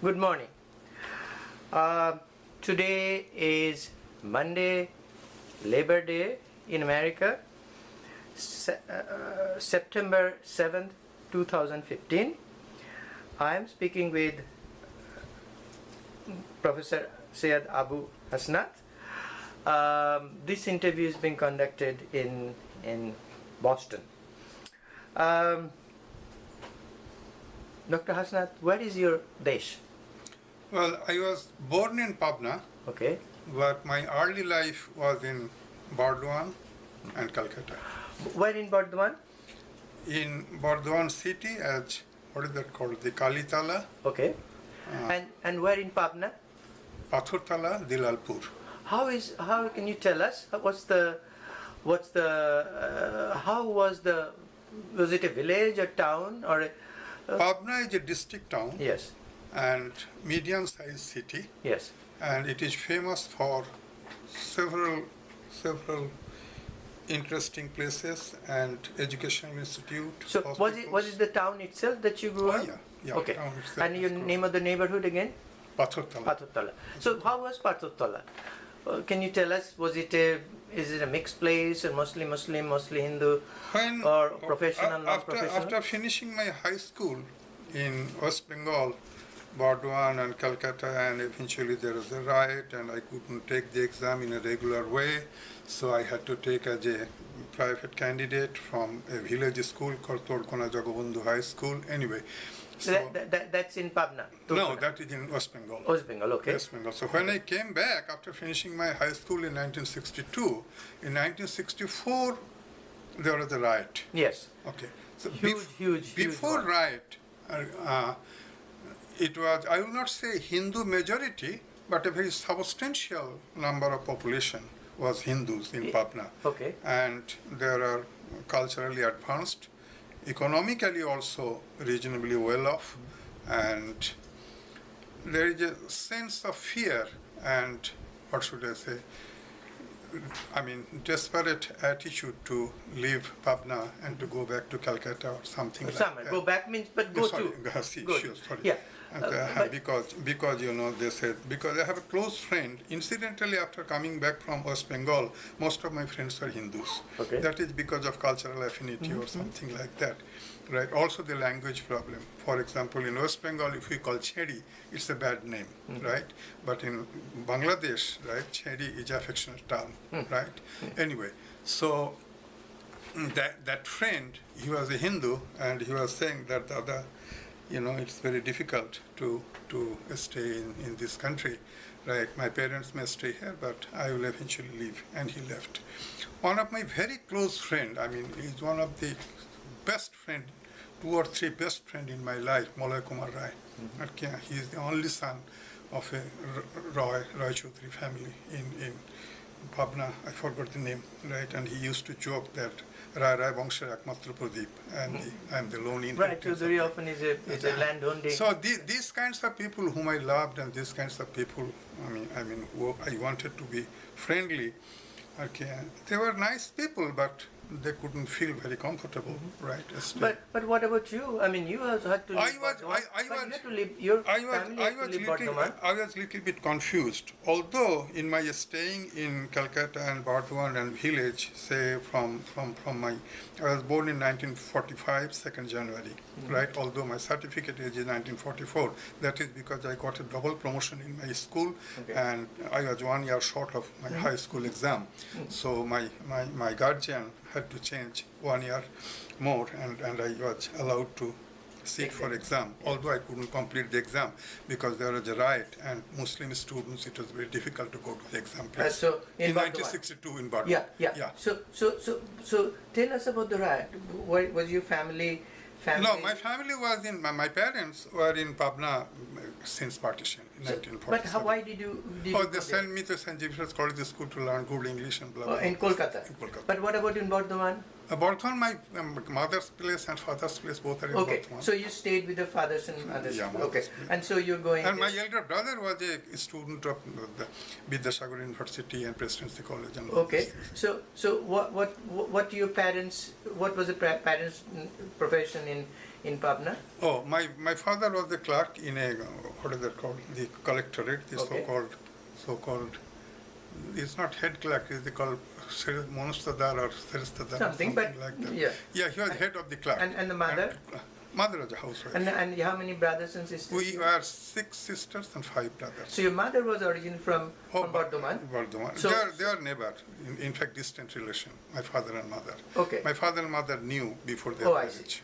Good morning. Today is Monday, Labor Day in America, September 7th, 2015. I am speaking with Professor Syed Abu Hasnath. This interview is being conducted in Boston. Dr. Hasnath, where is your desh? Well, I was born in Pabna, Okay. but my early life was in Burdwan and Calcutta. Where in Burdwan? In Burdwan city, as what is that called? The Kalitala, Okay. And where in Pabna? Pathurtala, Dilalpur. How can you tell us how was it a village, a town, or a Pabna is a district town yes, and medium-sized city, yes. and it is famous for several interesting places and educational institute. So was it the town itself that you grew Oh, up? yeah. Okay. Town itself And your is name of the neighborhood again? Pathurtala. Pathurtala. So how was Pathurtala? Can you tell us? Is it a mixed place, or mostly Muslim, mostly Hindu, When or professional, non-professional? after finishing my high school in West Bengal, Burdwan and Calcutta, and eventually there was a riot and I couldn't take the exam in a regular way, so I had to take as a private candidate from a village school called Todkona Jagabandhu High School. Anyway, So that's in Pabna? no, that is in West Bengal. West Bengal, okay. West Bengal. So when I came back after finishing my high school in 1962, in 1964 there was a riot. Yes. Okay. So Huge before one. riot, it was, I will not say Hindu majority, but a very substantial number of population was Hindus in Patna. Okay. And they are culturally advanced, economically also reasonably well off, and there is a sense of fear and, what should I say, I mean, desperate attitude to leave Pabna and to go back to Calcutta or something like that. Go back means, but go Sorry, to. see, Good. sure, sorry. Yeah. And, But- because you know, they said, because I have a close friend, incidentally after coming back from West Bengal, most of my friends are Hindus. Okay. That is because of cultural affinity or something like that, right? Also the language problem. For example, in West Bengal, if we call Chedi, it's a bad name, right? But in Bangladesh, right, Chedi is affectionate term, right? Anyway, so that friend, he was a Hindu, and he was saying that the other, you know, it's very difficult to stay in this country, right? My parents may stay here, but I will eventually leave, and he left. One of my very close friend, I mean, he's one of the best friend, 2 or 3 best friend in my life, Molay Kumar Rai. Okay, he is the only son of a Roy Chaudhary family in Pabna, I forgot the name, right? And he used to joke that Rai Bangsher Ekmatra Pradeep, and I'm the lone Right, inheritance. very often is a land owning. So these kinds of people whom I loved, and these kinds of people, I mean, who I wanted to be friendly. Okay, they were nice people, but they couldn't feel very comfortable, right? But what about you? I mean, you also had to leave Burdwan, but you had to leave, your family had to leave Burdwan. I was little bit confused. Although in my staying in Calcutta and Burdwan and village, say from my, I was born in 1945, 2nd January, right? Although my certificate age is 1944, that is because I got a double promotion in my school, and I was 1 year short of my high school exam. So my guardian had to change 1 year more, and I was allowed to sit for exam, although I couldn't complete the exam because there was a riot, and Muslim students, it was very difficult to go to the exam place. So in Burdwan. 1962 in Burdwan. Yeah. So tell us about the riot. Was your family? No, my family was my parents were in Pabna since partition in 1947. But why did you They go there? sent me to St. Xavier's College School to learn good English and blah, blah, blah. In Kolkata. In Kolkata. But what about in Burdwan? Burdwan, my mother's place and father's place both are in Okay, Burdwan. so you stayed with the fathers and mothers. Yeah, Okay, mothers, yeah. and so you're going. And my elder brother was a student of the Vidyasagar University and Presidency College. And all Okay, these things. so what your parents? What was the parents' profession in Pabna? Oh, my father was the clerk in a, what is that called? The collectorate, the Okay. so-called, it's not head clerk, it's called Monustadar or Seristadar, Something, but like that. yeah. Yeah, he was head of the clerk. And the mother? Mother was a housewife. And how many brothers and sisters? We were 6 sisters and 5 brothers. So your mother was originally from Bardhaman? Bardhaman. So- they are neighbor, in fact, distant relation, my father and mother. Okay. My father and mother knew before their Oh, I marriage. see.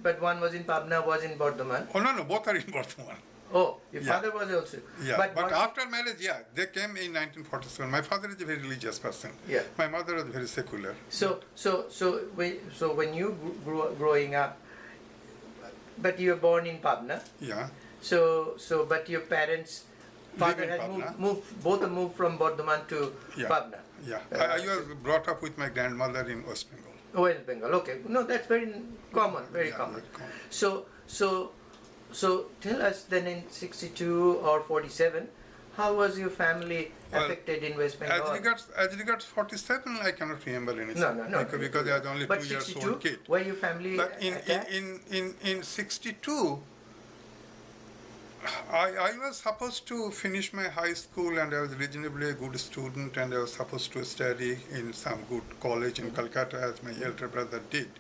But one was in Pabna, was in Bardhaman. Oh, no, both are in Bardhaman. Oh, your Yeah. father was also. Yeah, but what- after marriage, yeah, they came in 1947. My father is a very religious person. Yeah. My mother was very secular. So when you growing up, but you were born in Pabna. Yeah. But your parents, father Live in has Pabna. both moved from Bardhaman to Yeah. Pabna. Yeah. I was brought up with my grandmother in West Bengal. West Bengal. Okay, no, that's very common, very Yeah, common. very common. So tell us then in 62 or 47, how was your family Well, affected in West Bengal? As regards 47, I cannot remember anything. No. Because I was only But 2 years 62, old kid. were your family But attacked? in 62, I was supposed to finish my high school and I was reasonably a good student and I was supposed to study in some good college in Calcutta as my elder brother did.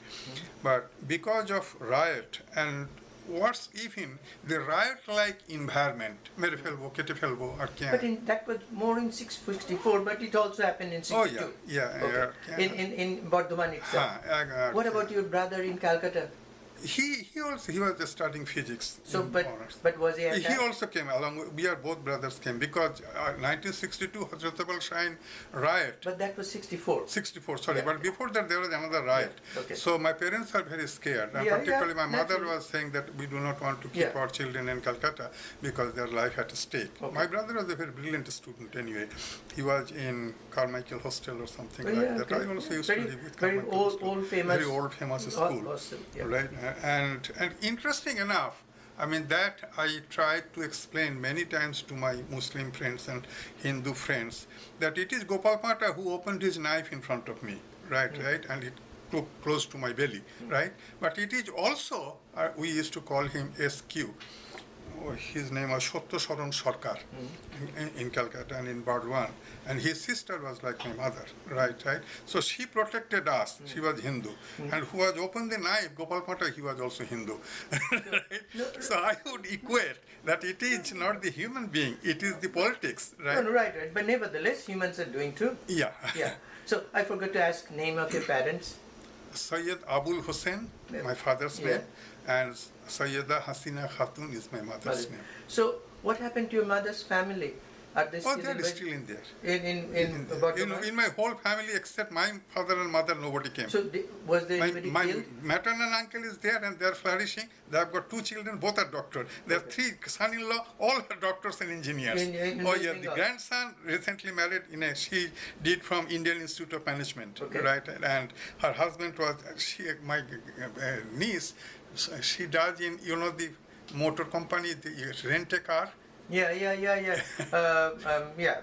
But because of riot and worse even, the riot-like environment, mere felbo, kete felbo, or kya. But that was more in 64, but it also happened in 62. Oh yeah. Okay. In Bardhaman itself. What about your brother in Calcutta? He was just studying physics. So, in but honors. was he He attacked? also came along. We are both brothers came because 1962 Hazrat Abul Shine riot. But that was 64. 64, sorry, Yeah. but before that there was another riot. Yeah, okay. So my parents are very scared. And Yeah, particularly my mother naturally. was saying that we do not want to keep Yeah. our children in Calcutta because their life at stake. Okay. My brother was a very brilliant student anyway. He was in Carmichael Hostel or something Oh, like yeah, that. okay. I also used Very- to live with very Carmichael old- Hostel. old famous- Very old famous Old school. hostel, yeah. Right? And interesting enough, I mean, that I tried to explain many times to my Muslim friends and Hindu friends that it is Gopal Pata who opened his knife in front of me, right, and it took close to my belly, right? But it is also, we used to call him SQ. His name was Shotto Sharan Sarkar in Calcutta and in Bardhaman. And his sister was like my mother, right? So she protected us. She was Hindu. And who was opened the knife, Gopal Pata, he was also Hindu. Right? So I would equate that it is not the human being, it is the politics, right? No, right. But nevertheless, humans are doing too. Yeah. Yeah. So I forgot to ask name of your parents. Syed Abu Hasnath, my father's Yeah. name, and Sayyida Hasina Khatun is my mother's name. So what happened to your mother's family? Are they still Oh, they in are still in there. in Bardhaman? In my whole family except my father and mother, nobody came. So was there my anybody my killed? maternal uncle is there and they are flourishing. They have got 2 children, both are doctors. They have 3 son-in-law, all are doctors and engineers. In Oh West yeah, the Bengal. grandson recently married she did from Indian Institute of Management, Okay. right? And her husband was, my niece, she does in, the motor company, rent a car. Yeah. Yeah,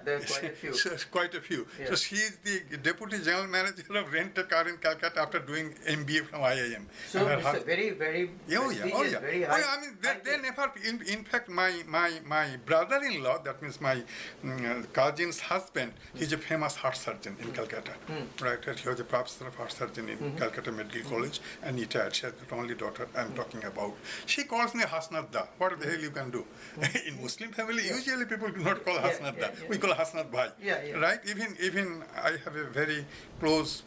there are quite a few. Quite a few. Yeah. So she is the deputy general manager of Rent a Car in Calcutta after doing MBA from IIM. So And her it's a husband- very, very prestigious, very high. I mean, they never. In fact, my brother-in-law, that means my cousin's husband, he's a famous heart surgeon in Calcutta, right? And he was a professor of heart surgeon in Calcutta Medical College, and retired. She has the only daughter I'm talking about. She calls me Hasnath Da. What the hell you can do? In Muslim family, usually people do not call Hasnath Da. We call Hasnath Bhai, right? Even I have a very close,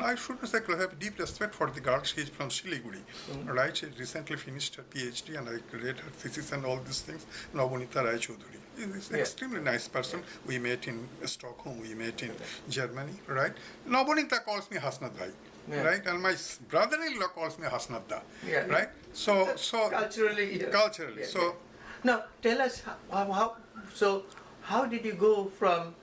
I shouldn't say close, I have deep respect for the girl. She's from Siliguri, right? She recently finished her PhD and I read her thesis and all these things. Navonita Rai Chaudhuri. He's an extremely nice person. We met in Stockholm, we met in Germany, right? Navonita calls me Hasnath Bhai. Right, and my brother-in-law calls me Hasnath Da, right? So Culturally. culturally. So now tell us how did you go from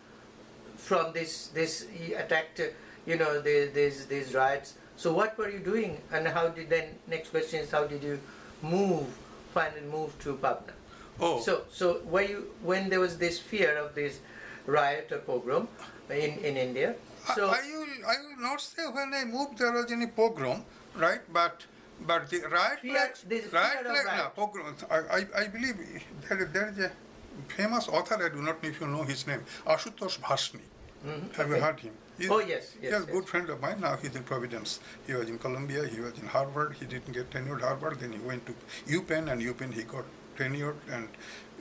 this he attacked these riots? So what were you doing, and how did then next question is how did you finally move to Pabna? Oh. So were you, when there was this fear of this riot or pogrom in India? So I will not say when I moved there was any pogrom, right? But But the right leg, there's fear right of leg, riot. no, pogrom. I believe there is a famous author, I do not know if you know his name, Ashutosh Bhashni. Have you Okay. heard him? Oh, yes, He's yes, a good friend of mine. Now he's in Providence. He was in Columbia, he was in Harvard. He didn't get tenured Harvard. Then he went to UPenn, and UPenn he got tenured. And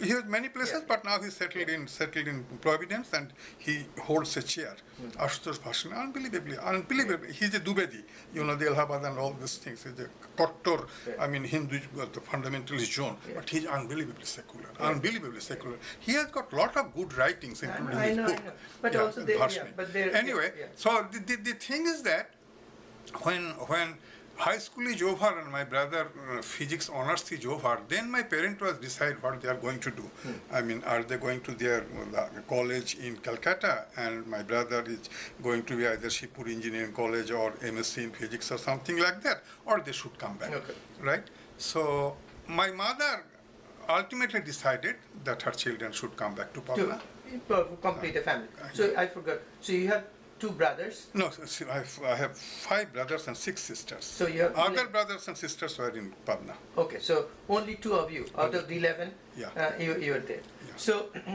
he has many places, Yeah. but now he's settled in Providence, and he holds a chair. Ashutosh Bhashni, unbelievably. He's a Dubedi, you know, the Allahabad and all these things. He's a Kottor, I mean, Hindu, the fundamentalist zone, but he's unbelievably secular. Unbelievably secular. He has got a lot of good writings, including I his know, book. But Yeah, also, Bhashni. but there. Anyway, so the thing is that when high school is over and my brother physics honors is over, then my parent was decide what they are going to do. I mean, are they going to their college in Calcutta, and my brother is going to be either Shipur Engineering College or MSc in physics or something like that, or they should come back, Okay. right? So my mother ultimately decided that her children should come back to Patna. To complete the family. So I forgot. So you have 2 brothers. No, see, I have 5 brothers and 6 sisters. So you have Other brothers and sisters were in Patna. Okay, so only 2 of you out of the 11. Yeah. You were there. Yeah.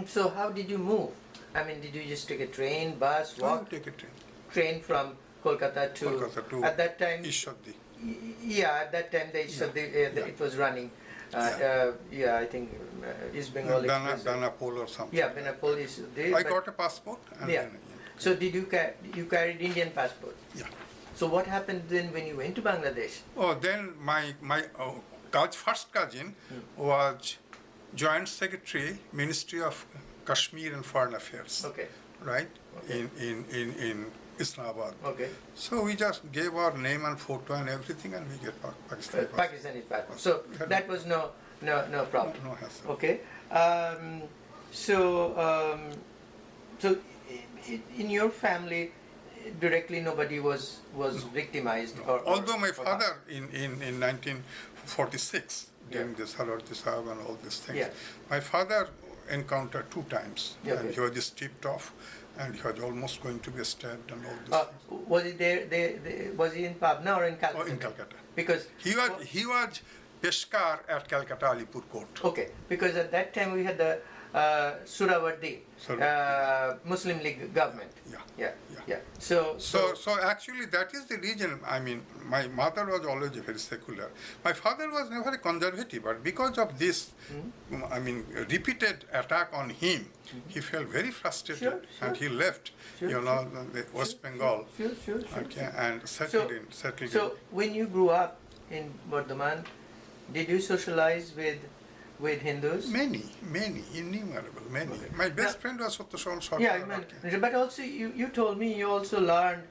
So how did you move? I mean, did you just take a train, bus, walk? Take a train. Train from Kolkata to at that time. Ishaddi. Yeah, at that time it was running. Yeah, I think East Bengal Express. Danapol or something. Yeah, Benapol is there. I got a passport. And Yeah. then, So did you carried Indian passport? yeah. So what happened then when you went to Bangladesh? Oh, then my first cousin was Joint Secretary, Ministry of Kashmir and Foreign Affairs. Okay. Right? Okay. In Islamabad. Okay. So we just gave our name and photo and everything, and we get Pakistan. Pakistani passport. So that was no problem. No hassle. Okay. So in your family, directly nobody was victimized. Although my father in 1946 during the Sarwati Sahib and all these things, Yeah. my father encountered 2 times, Yeah, and okay. he was just tipped off, and he was almost going to be stabbed and all this. Was it there? Was he in Pabna or in Calcutta? In Calcutta. Because He was Peshkar at Calcutta Alipur Court. okay, because at that time we had the Surawardi Muslim League government. Yeah. So So actually that is the reason. I mean, my mother was always very secular. My father was never conservative, but because of this, I mean, repeated attack on him, he felt very frustrated, Sure. and he left, the West Bengal, Sure. okay, and settled in. So when you grew up in Bardhaman, did you socialize with Hindus? Many, innumerable, many. My best friend was Satyasharan Sarkar. Yeah, I mean, but also you told me you also learned.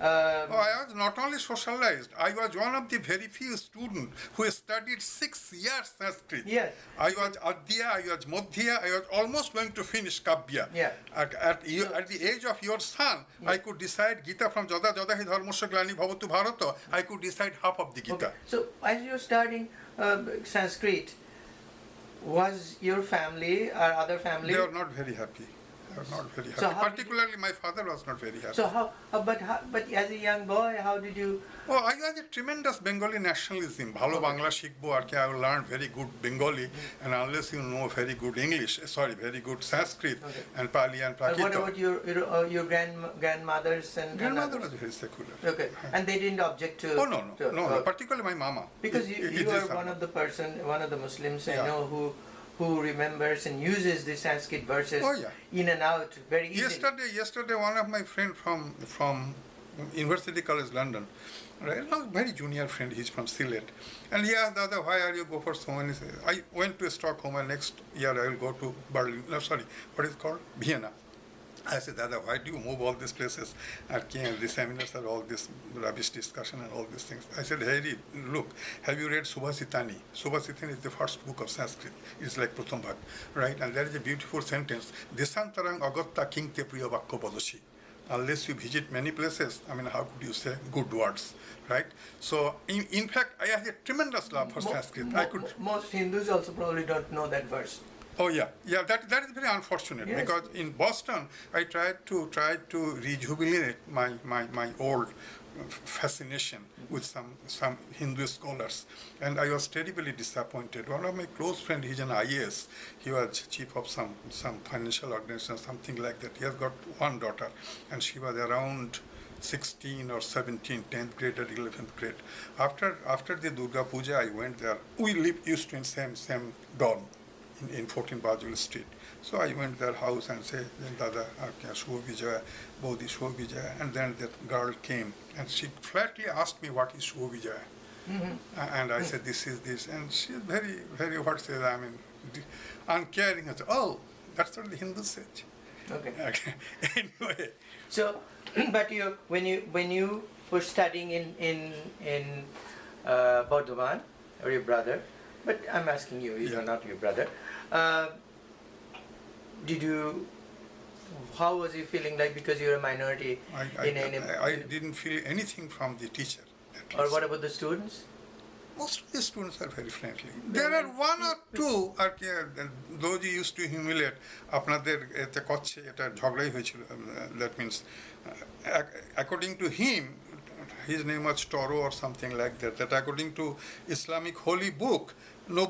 I was not only socialized, I was one of the very few students who studied 6 years Sanskrit. Yes. I was Adya, I was Madhya, I was almost going to finish Kavya. Yeah. At the age of your son, I could decide Gita from Jada hi dharmasya glani bhavatu bharata. I could decide half of the Gita. Okay. So as you're studying Sanskrit, was your family or other family? They were not very happy. So how did Particularly my father was not very happy. So but as a young boy, how did you? Oh, I had a tremendous Bengali nationalism. Bhalo Bangla shikbo arke. I learned very good Bengali, and unless you know very good English, very good Sanskrit and Pali and Prakrit. What about your grandmothers and Grandmother others? was very secular. Okay, and they didn't object to. Oh no. Particularly my mama. Because you are one of the Muslims I know who remembers and uses the Sanskrit verses in and out very easily. Yesterday, one of my friend from University College London, right, a very junior friend, he's from Sylhet, and he asked, Dada, why are you go for so many? I went to Stockholm, and next year I will go to Berlin. No, sorry, what is it called? Vienna. I said, Dada, why do you move all these places? And the seminars are all this rubbish discussion and all these things. I said, Harry, look, have you read Subhasitani? Subhasitani is the first book of Sanskrit. It's like Pratham Bhag, right? And there is a beautiful sentence, Desantarang agatta kingte priya vakko bodoshi. Unless you visit many places, I mean, how could you say good words, right? So, in fact, I had a tremendous love for Sanskrit. Most Hindus also probably don't know that verse. Oh yeah, that is very unfortunate because in Boston I tried to rejuvenate my old fascination with some Hindu scholars, and I was terribly disappointed. One of my close friends, he's an IAS. He was chief of some financial organization, something like that. He has got one daughter, and she was around 16 or 17, 10th grade or 11th grade. After the Durga Puja, I went there. We used to in same dorm in 14 Bajul Street. So I went to their house and said, Dada, Shubh Vijaya, Bodhi Shubh Vijaya. And then that girl came and she flatly asked me, what is Shubh Vijaya? And I said, this is this. And she's very, very, uncaring. I said, oh, that's what the Hindus said. Okay. Anyway. So, but when you were studying in Bardhaman, or your brother, but I'm asking you, you're not your brother. How was you feeling like, because you're a minority? I didn't feel anything from the teacher. Or what about the students? Most of the students are very friendly. There are one or two, those you used to humiliate, that means, according to him, his name was Toro or something like that, that according to Islamic holy book, that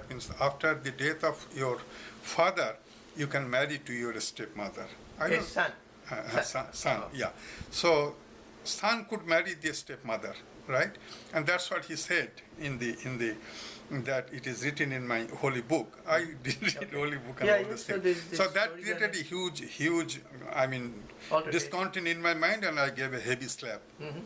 means after the death of your father, you can marry to your stepmother. His son. Son, yeah. So, son could marry the stepmother, right? And that's what he said in that it is written in my holy book. I did read holy book and all this thing. So that created a huge, discontent in my mind, and I gave a heavy slap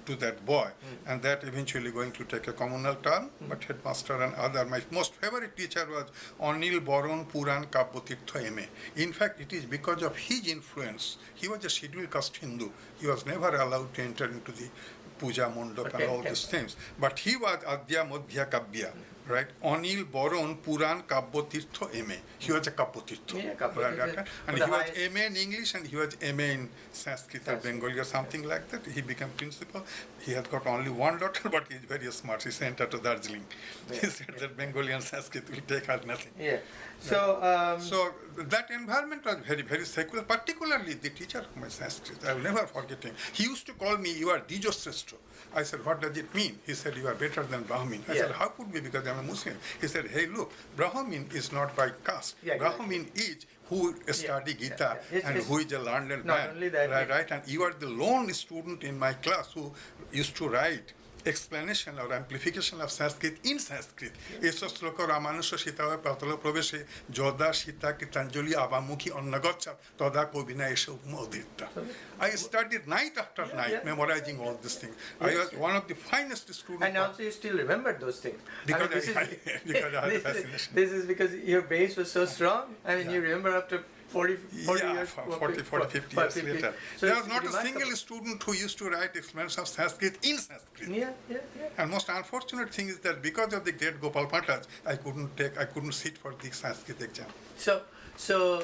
to that boy. And that eventually going to take a communal turn. But headmaster and other, my most favorite teacher was Anil Boron Puran Kabbotirtha M.A. In fact, it is because of his influence. He was a scheduled caste Hindu. He was never allowed to enter into the puja mandap and all these things. But he was Adya Madhya Kabbya, right? Anil Boron Puran Kabbotirtha M.A. He was a Kabbotirtha. Yeah, and he was M.A. in English and he was M.A. in Sanskrit or Bengali or something like that. He became principal. He had got only one daughter, but he is very smart. He sent her to Darjeeling. He said that Bengali and Sanskrit will take her nothing. Yeah. So, so that environment was very, very secular, particularly the teacher of my Sanskrit. I will never forget him. He used to call me, you are Dijo Sreshto. I said, what does it mean? He said, you are better than Brahmin. I said, how could be, because I am a Muslim? He said, hey, look, Brahmin is not by caste. Brahmin is who study Gita and who is a learned man. Only that, right? And you are the lone student in my class who used to write explanation or amplification of Sanskrit in Sanskrit. Eso sloka Ramanusha Shitava Patala Praveshe Joda Shita Kitanjali Avamukhi Onnagotcha Toda Kovina Esha Umodirta. I studied night after night memorizing all these things. I was one of the finest students. And also you still remember those things. Because because I had fascination. This is because your base was so strong. You remember after 40 years, 50 years later. So there was not a single student who used to write explanations of Sanskrit in Sanskrit. Yeah. And most unfortunate thing is that because of the great Gopal Patas, I couldn't sit for the Sanskrit exam. So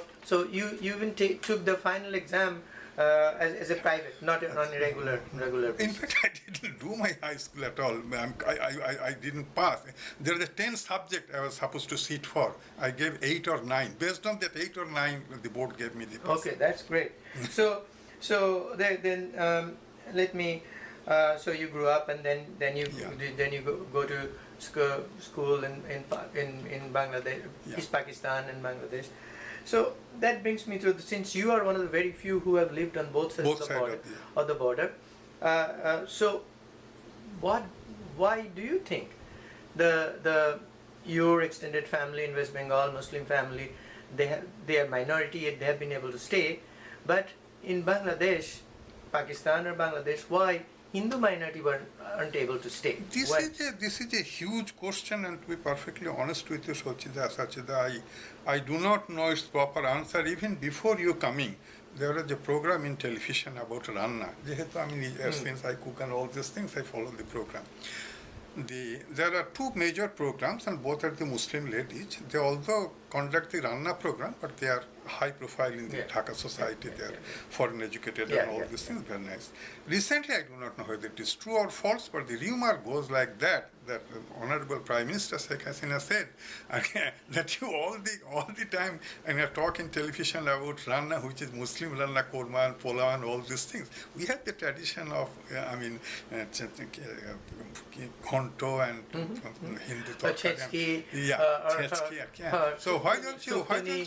you even took the final exam as a private, not on a regular basis. In fact, I didn't do my high school at all. I didn't pass. There was a 10 subject I was supposed to sit for. I gave 8 or 9. Based on that 8 or 9, the board gave me the pass. Okay, that's great. So then let me. So you grew up, and then you go to school in Bangladesh, East Pakistan and Bangladesh. So that brings me to since you are one of the very few who have lived on both sides of the border. So why do you think your extended family in West Bengal, Muslim family, they are minority yet they have been able to stay, but in Bangladesh, Pakistan or Bangladesh, why Hindu minority aren't able to stay? This is a huge question, and to be perfectly honest with you, Sachida, I do not know its proper answer. Even before you coming, there was a program in television about Ranna. Since I cook and all these things, I follow the program. There are 2 major programs, and both are the Muslim ladies. They also conduct the Ranna program, but they are high profile in the Dhaka society. They are foreign educated and all these things. Very nice. Recently, I do not know whether it is true or false, but the rumor goes like that that Honorable Prime Minister Sheikh Hasina said that you all the time and you're talking television about Ranna, which is Muslim Ranna, Korma and Pola and all these things. We have the tradition of, Ghonto and Hindu Chechki, Chechki, so why don't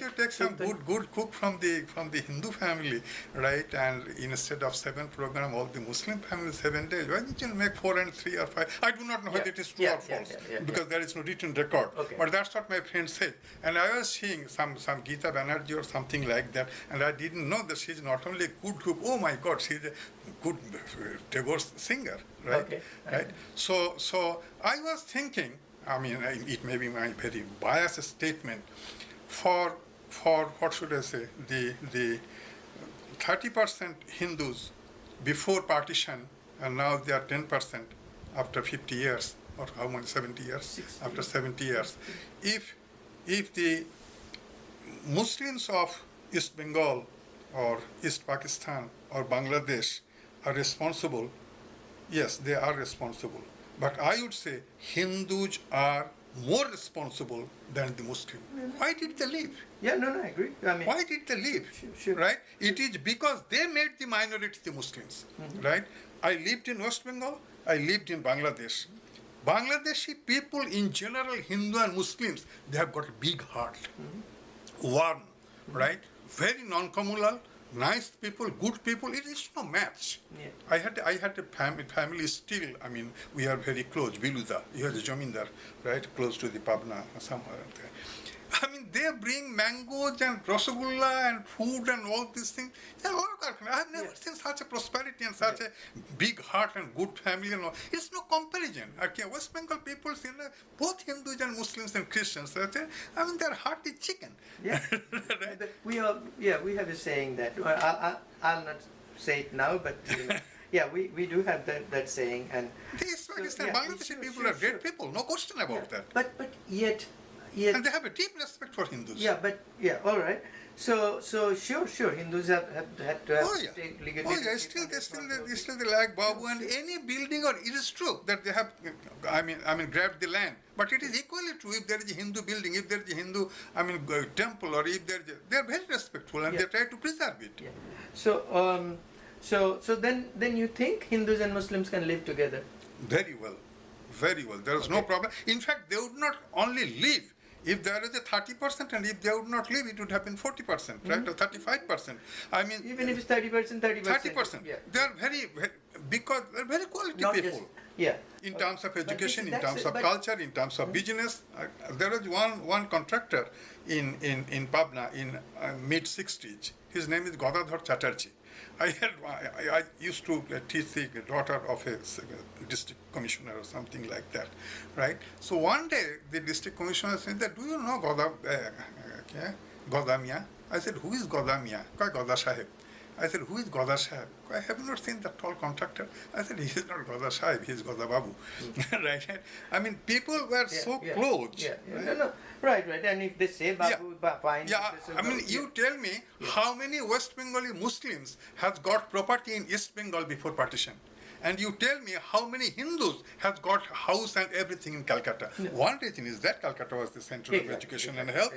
you take some good cook from the Hindu family, right? And instead of 7 program, all the Muslim families 7 days. Why don't you make 4 and 3 or 5? I do not know whether it is true or false because there is no written record. Okay. But that's what my friend said. And I was seeing some Geeta Banerjee or something like that, and I didn't know that she's not only a good cook. Oh my God, she's a good Tagore singer, right? Okay. Right. So I was thinking. I mean, it may be my very biased statement. For what should I say? The 30% Hindus before partition, and now they are 10% after 50 years, or how many, 70 years? 60. After 70 years. If the Muslims of East Bengal or East Pakistan or Bangladesh are responsible, yes, they are responsible. But I would say Hindus are more responsible than the Muslims. Why did they leave? Yeah, no, I agree. I mean, Why did they leave? Sure. Right? It is because they made the minority the Muslims. Right? I lived in West Bengal. I lived in Bangladesh. Bangladeshi people in general, Hindu and Muslims, they have got a big heart, warm, right? Very non-communal, nice people, good people. It is no match. Yeah. I had a family still. I mean, we are very close. Biluda, you have the Jamindar, right, close to the Pabna somewhere there. I mean, they bring mangoes and rasagulla and food and all these things. There are a lot of I have never seen such a prosperity and such a big heart and good family and all. It's no comparison. Okay, West Bengal people, both Hindus and Muslims and Christians, I mean, their heart is chicken. Yeah. Right? But we have a saying that, I'll not say it now, but we do have that saying. And These Bangladeshi people are great people, no question about that. But yet, and they have a deep respect for Hindus. All right. So sure, Hindus have had to have take legal leadership. Still they like Babu and any building, or it is true that they have, I mean, grabbed the land. But it is equally true if there is a Hindu building, if there is a Hindu, temple, or if they are very respectful and they try to preserve it. Yeah. So then you think Hindus and Muslims can live together? Very well. There is no problem. In fact, they would not only live. If there is a 30%, and if they would not leave, it would have been 40%, right, or 35%. I mean, even if it's 30%. 30%. Yeah. They are because they are very quality Not people. In terms of education, in terms of culture, in terms of business. There was one contractor in Pabna in mid-60s. His name is Godadhar Chatterjee. I used to teach the daughter of a district commissioner or something like that, right? So one day the district commissioner said that, do you know Godamia? I said, who is Godamia? Goda Sahib. I said, who is Goda Sahib? I have not seen that tall contractor. I said, he is not Goda Sahib, he is Goda Babu. Right? I mean, people were so close. No. Right. And if they say Babu, fine. I mean, you tell me how many West Bengali Muslims have got property in East Bengal before partition? And you tell me how many Hindus have got house and everything in Calcutta. No. One reason is that Calcutta was the center of education and health.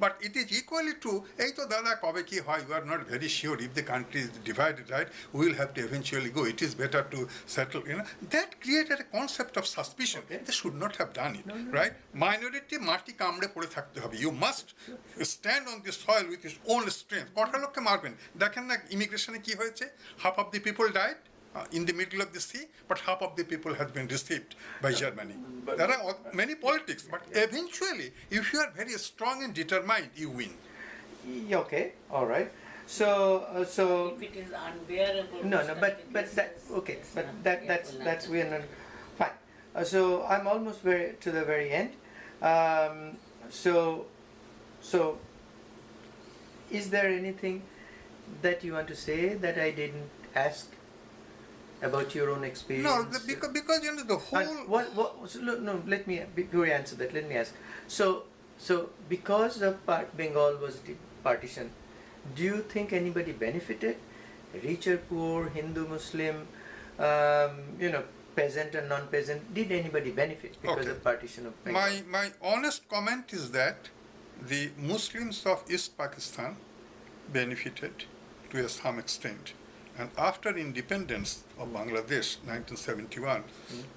But it is equally true, you are not very sure if the country is divided, right? We will have to eventually go. It is better to settle, That created a concept of suspicion. They should not have done it, right? Minority, mati kamde pore thakte hobe. You must stand on the soil with its own strength. Kota lokke marben. Dekhen na immigration e ki hoyeche? Half of the people died in the middle of the sea, but half of the people has been received by Germany. There are many politics, but eventually, if you are very strong and determined, you win. Okay, all right. So if it is unbearable. That's we are not fine. So I'm almost to the very end. So is there anything that you want to say that I didn't ask about your own experience? No, because the whole. Let me before you answer that. Let me ask. So because of Bengal was partition, do you think anybody benefited? Rich or poor, Hindu, Muslim, peasant and non-peasant, did anybody benefit because Okay. of partition of Bengal? My honest comment is that the Muslims of East Pakistan benefited to some extent. And after independence of Bangladesh, 1971,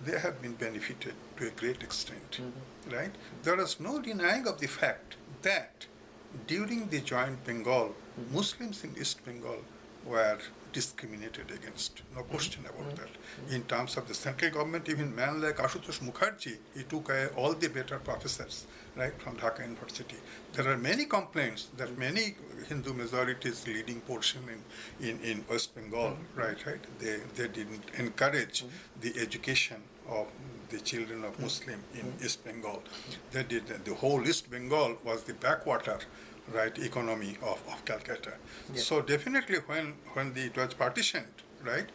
they have been benefited to a great extent, right? There is no denying of the fact that during the joint Bengal, Muslims in East Bengal were discriminated against, no question about that. In terms of the central government, even man like Ashutosh Mukherjee, he took all the better professors, right, from Dhaka University. There are many complaints that many Hindu majorities leading portion in West Bengal, right, they didn't encourage the education of the children of Muslim in East Bengal. They did, the whole East Bengal was the backwater, right, economy of Calcutta. Yeah. So definitely when it was partitioned, right,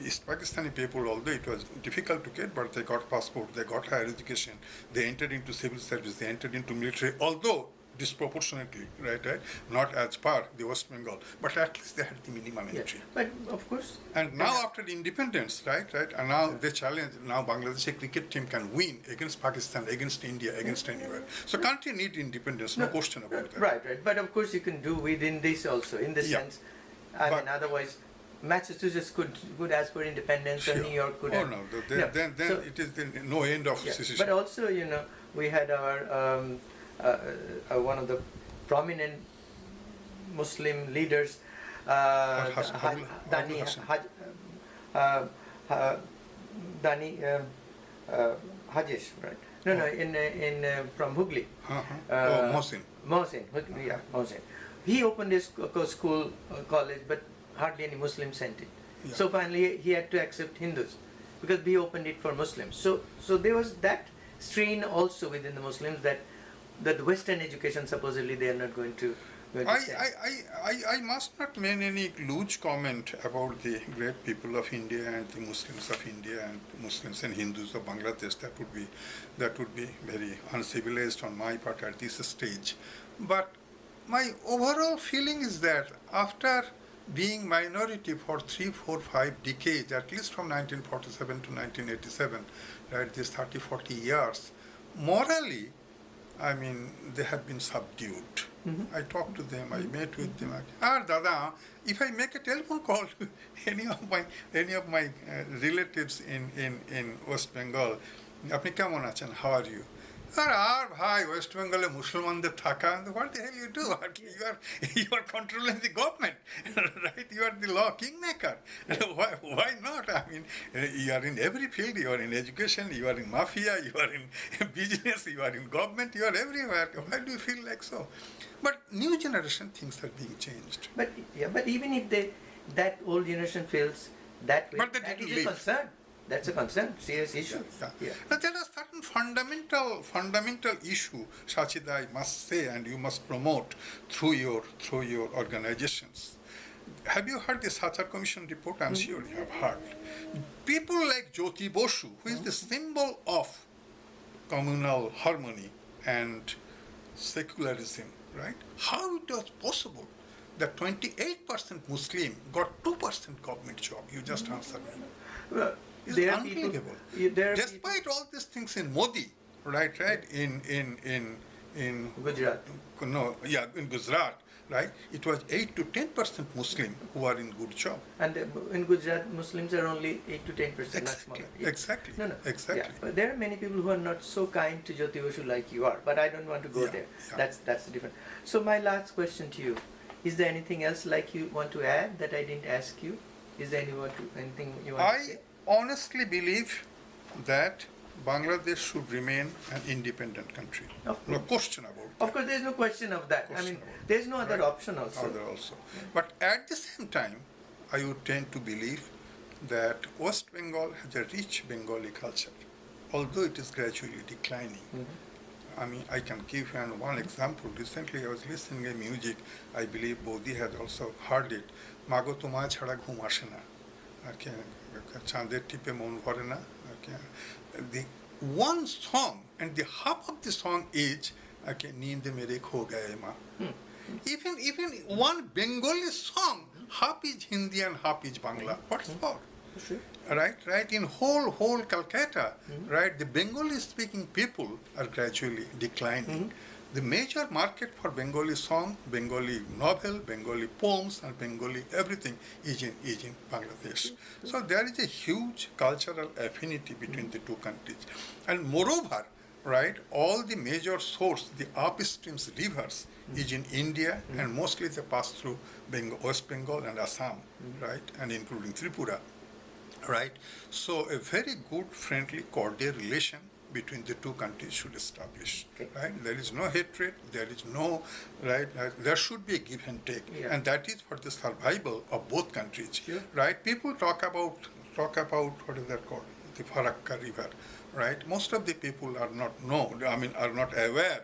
East Pakistani people, although it was difficult to get, but they got passport, they got higher education, they entered into civil service, they entered into military, although disproportionately, right, not as per the West Bengal, but at least they had the minimum entry. But of course. And now after the independence, right, and now they challenge, now Bangladesh cricket team can win against Pakistan, against India, against anywhere. So country need independence, no question about that. Right. But of course you can do within this also, in the sense, I mean, otherwise Massachusetts could ask for independence, and New York could. Oh no, then So, it is no end of secession. But also, we had our one of the prominent Muslim leaders, Dani Hajish, right? No, in from Hooghly. Mohsin. Mohsin. He opened his school, college, but hardly any Muslims sent it. Yeah. So finally, he had to accept Hindus because we opened it for Muslims. So there was that strain also within the Muslims that the Western education supposedly they are not going to. I must not make any loose comment about the great people of India and the Muslims of India and Muslims and Hindus of Bangladesh. That would be very uncivilized on my part at this stage. But my overall feeling is that after being minority for 3, 4, 5 decades, at least from 1947 to 1987, right, these 30, 40 years, morally, I mean, they have been subdued. I talked to them, I met with them. Dada, if I make a telephone call to any of my relatives in West Bengal, apni kemon achen, how are you? Bhai, West Bengal Muslimanদের থাকা, what the hell you do? You are controlling the government, right? You are the law kingmaker. Why not? I mean, you are in every field. You are in education. You are in mafia. You are in business. You are in government. You are everywhere. Why do you feel like so? But new generation things are being changed. But even if that old generation feels that way, But they that didn't is leave. a concern. That's a concern, serious issue. Yeah. Now, there are certain fundamental issue, Sachida, I must say, and you must promote through your organizations. Have you heard the Sachar Commission report? I'm sure you have heard. People like Jyoti Bosu, who is the symbol of communal harmony and secularism, right? How it was possible that 28% Muslim got 2% government job? You just answered me. Well, It's there are unbelievable. Despite all these things in Modi, right, in Gujarat. In Gujarat, right, it was 8 to 10% Muslim who are in good job. And in Gujarat, Muslims are only 8 to 10%, not smaller. Exactly. No. Exactly. Yeah. But there are many people who are not so kind to Jyoti Basu like you are. But I don't want to go there. Yeah. That's the difference. So my last question to you: is there anything else like you want to add that I didn't ask you? Is there anything you want to say? I honestly believe that Bangladesh should remain an independent country. No question about that. Of course, there's no question of that. I mean, there's no other option also. But at the same time, I would tend to believe that West Bengal has a rich Bengali culture, although it is gradually declining. I mean, I can give you one example. Recently, I was listening to music. I believe Bodhi has also heard it. Mago tomaya chhada ghum ashe na. Chander tipe mon bhore na. The one song, and the half of the song is Neend mere kho gaye ma. Even one Bengali song, half is Hindi and half is Bangla. What's for? Sure. Right, in whole Calcutta, right, the Bengali speaking people are gradually declining. The major market for Bengali song, Bengali novel, Bengali poems, and Bengali everything is in Bangladesh. So there is a huge cultural affinity between the two countries. And moreover, right, all the major source, the upstream rivers, is in India, and mostly they pass through West Bengal and Assam, right, and including Tripura. Right, so a very good, friendly, cordial relation between the two countries should establish. Okay. Right, there is no hatred. There is no right. There should be a give and take, Yeah. and that is for the survival of both countries. Sure. Right, people talk about what is that called, the Farakka River. Right, most of the people are not are not aware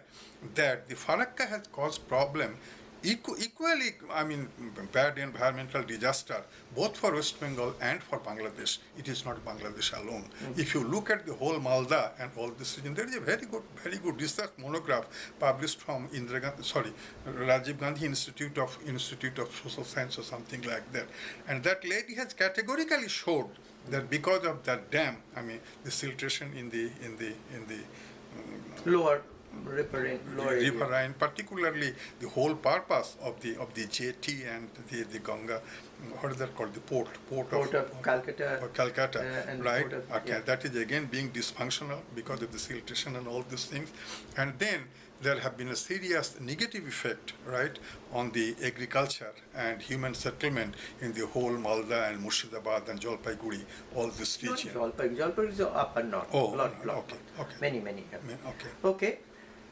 that the Farakka has caused problem. Equally, bad environmental disaster, both for West Bengal and for Bangladesh. It is not Bangladesh alone. If you look at the whole Malda and all this region, there is a very good research monograph published from Rajiv Gandhi Institute of Social Science or something like that. And that lady has categorically showed that because of that dam, the siltation in the Lower river Rhine, particularly the whole purpose of the jetty and the Ganga, what is that called, the port of Calcutta, Calcutta, and right? port of- Okay, yeah. that is again being dysfunctional because of the siltation and all these things, and then there have been a serious negative effect, right, on the agriculture and human settlement in the whole Malda and Murshidabad and Jalpaiguri, all this Not region. Jalpaiguri is upper north. Oh, lot. okay. Many. Okay. Okay.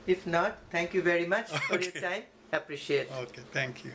If not, thank you very much for your Okay. time. Appreciate. Okay, thank you.